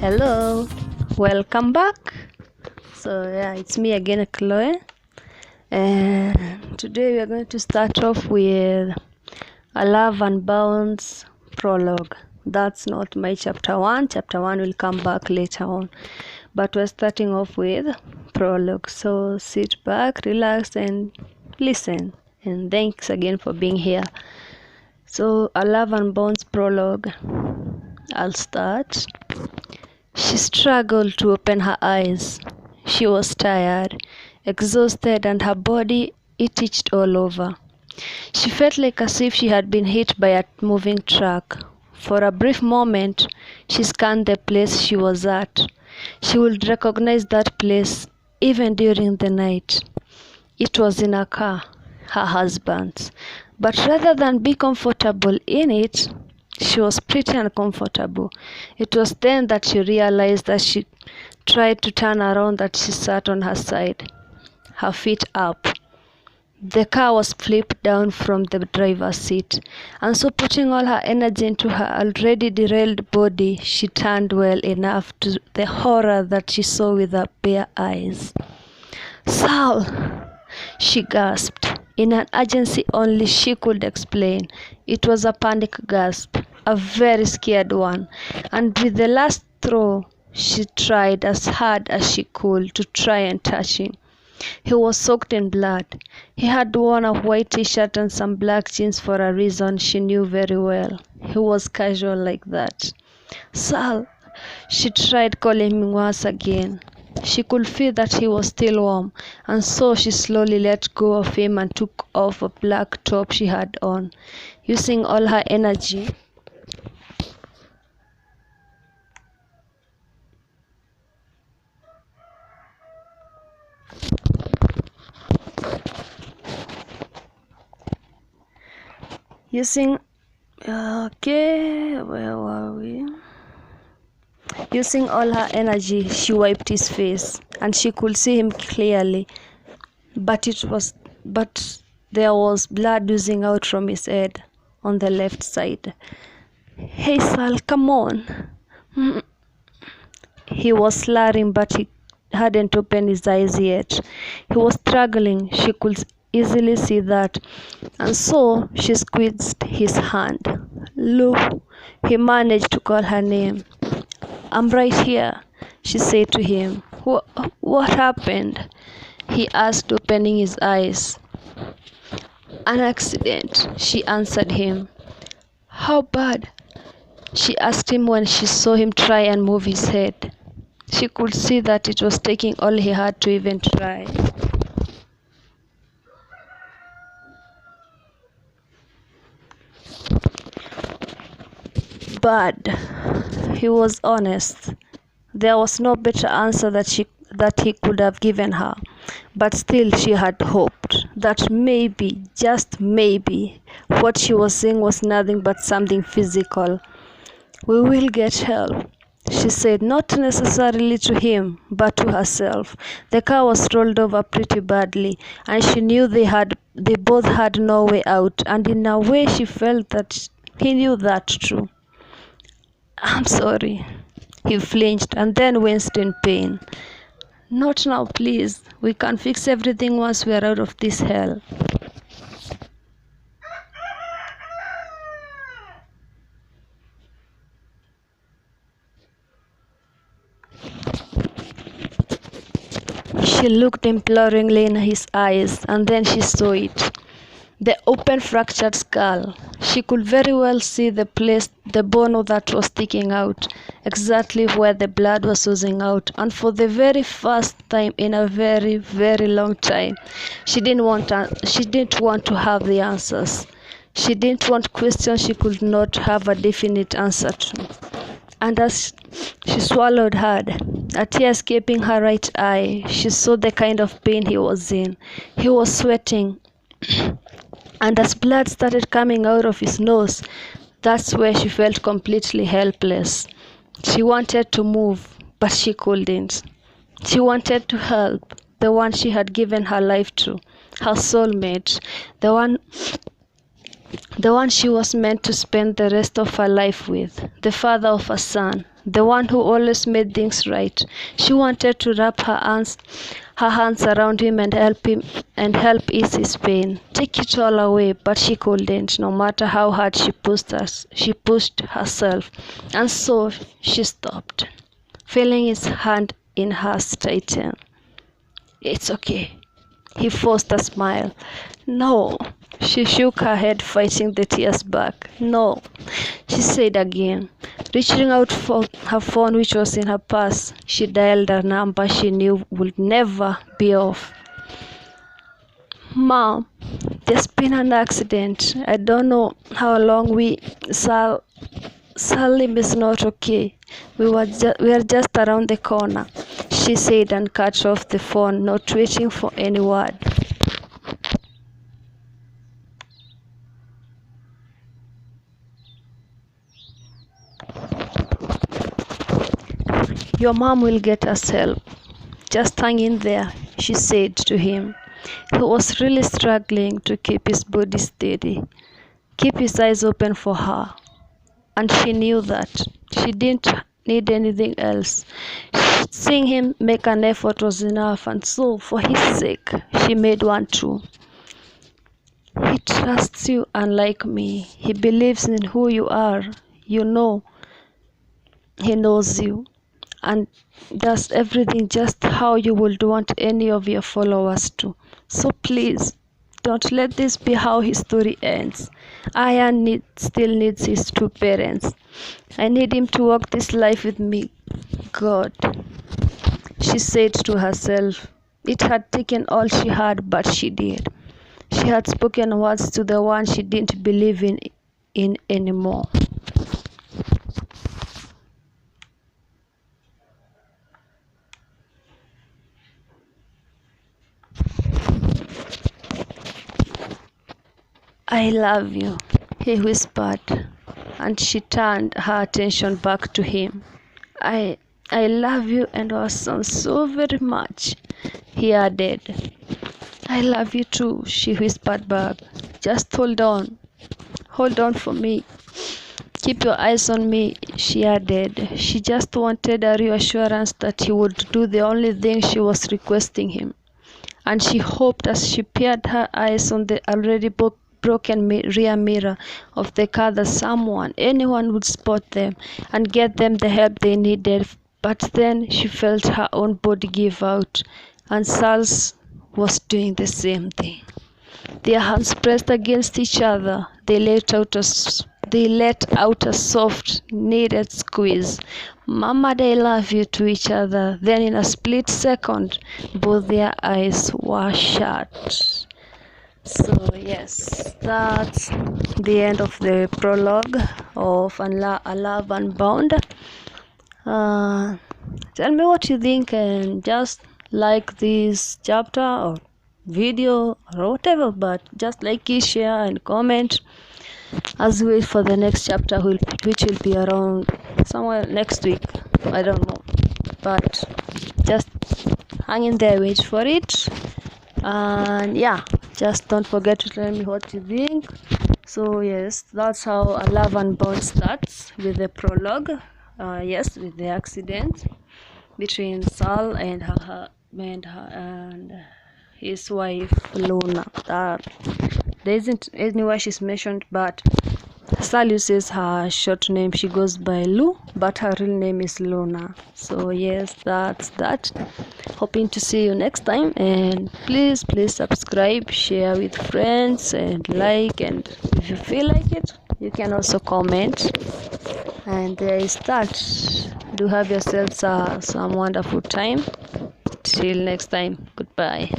Hello, welcome back. It's me again, Chloe, and today we are going to start off with a Love Unbound's prologue. That's not my chapter 1. Chapter 1 will come back later on, but we're starting off with prologue. So sit back, relax, and listen. And thanks again for being here. So, a Love Unbound's prologue. I'll start. She struggled to open her eyes. She was tired, exhausted, and her body it itched all over. She felt like as if she had been hit by a moving truck. For a brief moment, she scanned the place she was at. She would recognize that place even during the night. It was in a car, her husband's. But rather than be comfortable in it, she was pretty uncomfortable. It was then that she realized that she tried to turn around that she sat on her side, her feet up. The car was flipped down from the driver's seat, and so putting all her energy into her already derailed body, she turned well enough to the horror that she saw with her bare eyes. "Sal!" she gasped, in an urgency only she could explain. It was a panic gasp, a very scared one, and with the last throw, she tried as hard as she could to try and touch him. He was soaked in blood. He had worn a white t-shirt and some black jeans for a reason she knew very well. He was casual like that. "Sal!" She tried calling him once again. She could feel that he was still warm, and so she slowly let go of him and took off a black top she had on. Using all her energy, where were we? Using all her energy, she wiped his face, and she could see him clearly. But there was blood oozing out from his head on the left side. "Hey, Sal, come on." He was slurring, but he hadn't opened his eyes yet. He was struggling, she could easily see that, and so she squeezed his hand. "Lou," he managed to call her name. "I'm right here," she said to him. What happened?" he asked, opening his eyes. "An accident," she answered him. "How bad?" she asked him when she saw him try and move his head. She could see that it was taking all he had to even try. "Bad," he was honest. There was no better answer that he could have given her, but still she had hoped that maybe, just maybe, what she was saying was nothing but something physical. "We will get help," she said, not necessarily to him, but to herself. The car was rolled over pretty badly, and she knew they both had no way out, and in a way she felt that he knew that too. "I'm sorry." He flinched and then winced in pain. "Not now, please. We can fix everything once we are out of this hell." She looked imploringly in his eyes, and then she saw it. The open fractured skull. She could very well see the bone that was sticking out, exactly where the blood was oozing out, and for the very first time in a very, very long time, she didn't want to have the answers. She didn't want questions she could not have a definite answer to. And as she swallowed hard, a tear escaping her right eye, she saw the kind of pain he was in. He was sweating. And as blood started coming out of his nose, that's where she felt completely helpless. She wanted to move, but she couldn't. She wanted to help the one she had given her life to, her soulmate, the one she was meant to spend the rest of her life with, the father of her son, the one who always made things right. She wanted to wrap her hands around him and help ease his pain, take it all away, but she couldn't, no matter how hard she pushed herself. And so she stopped, feeling his hand in hers tighten. It's okay. He forced a smile. No. She shook her head, fighting the tears back. No, she said again. Reaching out for her phone, which was in her purse, she dialed a number she knew would never be off. Mom, there's been an accident. I don't know how long Salim is not okay. We are just around the corner, she said and cut off the phone, not waiting for any word. Your mom will get us help. Just hang in there, she said to him. He was really struggling to keep his body steady, keep his eyes open for her. And she knew that she didn't need anything else. Seeing him make an effort was enough, and so, for his sake, she made one too. He trusts you unlike me. He believes in who you are. You know, he knows you and does everything just how you would want any of your followers to. So please, don't let this be how his story ends. Ian still needs his two parents. I need him to walk this life with me. God, she said to herself. It had taken all she had, but she did. She had spoken words to the one she didn't believe in anymore. I love you, he whispered, and she turned her attention back to him. I love you and our son so very much, he added. I love you too, she whispered back. Just hold on for me. Keep your eyes on me, she added. She just wanted a reassurance that he would do the only thing she was requesting him. And she hoped as she peered her eyes on the already broken rear mirror of the car that anyone would spot them and get them the help they needed. But then she felt her own body give out, and Sal's was doing the same thing. Their hands pressed against each other. They let out a soft, needed squeeze. Mama, they love you to each other. Then in a split second, both their eyes were shut. So yes, that's the end of the prologue of A Love Unbound. Tell me what you think, and just like this chapter or video or whatever, but just like it, share and comment as we wait for the next chapter, which will be around somewhere next week. I don't know, but just hang in there, wait for it. And yeah, just don't forget to tell me what you think. So yes, that's how A Love Unbound starts, with the prologue. Yes, with the accident between Sal and his wife Luna. There isn't anywhere she's mentioned, but Sal uses her short name. She goes by Lu, but her real name is Luna. So yes, that's that. Hoping to see you next time, and please subscribe, share with friends, and like, and if you feel like it, you can also comment. And there is that. Do have yourselves some wonderful time. Till next time, goodbye.